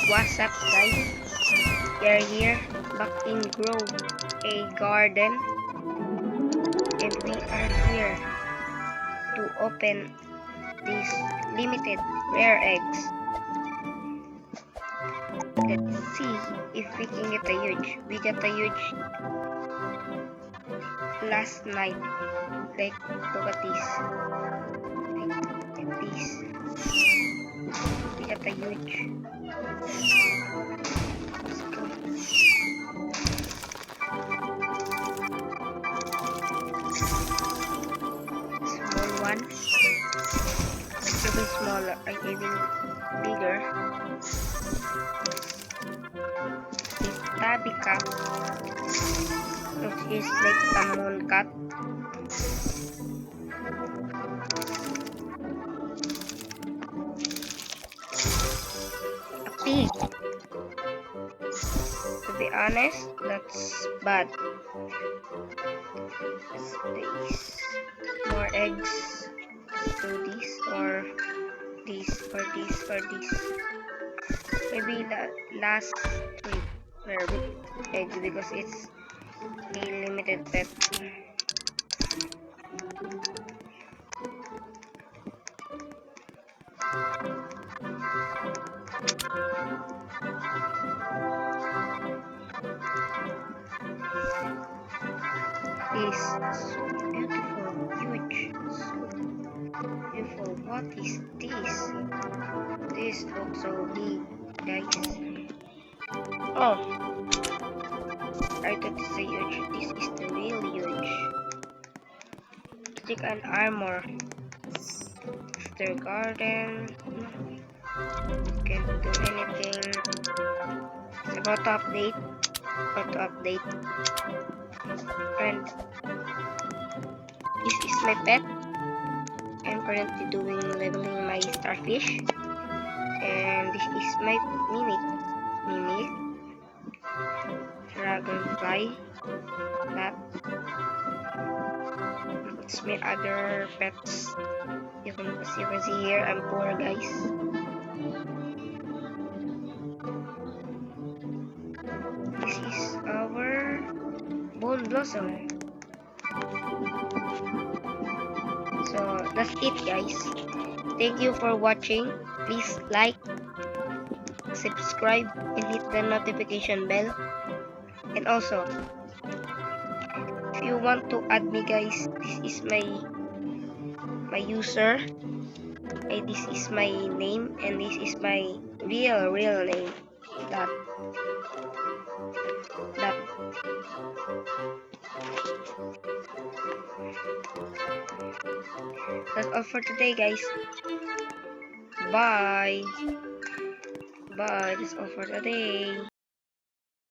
What's up guys? We're here back in Grove, a garden, and we are here to open these limited rare eggs. Let's see if we can get a huge. We got a huge last night. Like, look at this. Like this. We got a huge. Let's go. Small one. Even smaller, or even bigger. This tabby cat, which is like a moon cat. A pig. To be honest, that's bad. Space. More eggs. Let's do this or this or this or this. Maybe the last three rare eggs because it's a limited pet. This so beautiful, huge, so beautiful. What is this? This looks so big, guys. Oh, I thought this is a huge. This is the real huge. Stick an armor. Their garden. Can't do anything. It's about to update. And this is my pet. I'm currently doing leveling my starfish. And this is my mimic dragonfly. It's my other pets. As you can see here, I'm poor, guys. This is our bone blossom. So that's it, guys. Thank you for watching. Please like, subscribe, and hit the notification bell. And also, if you want to add me, guys, this is my user. And this is my name, and this is my real name. That's all for today, guys. Bye. That's all for today.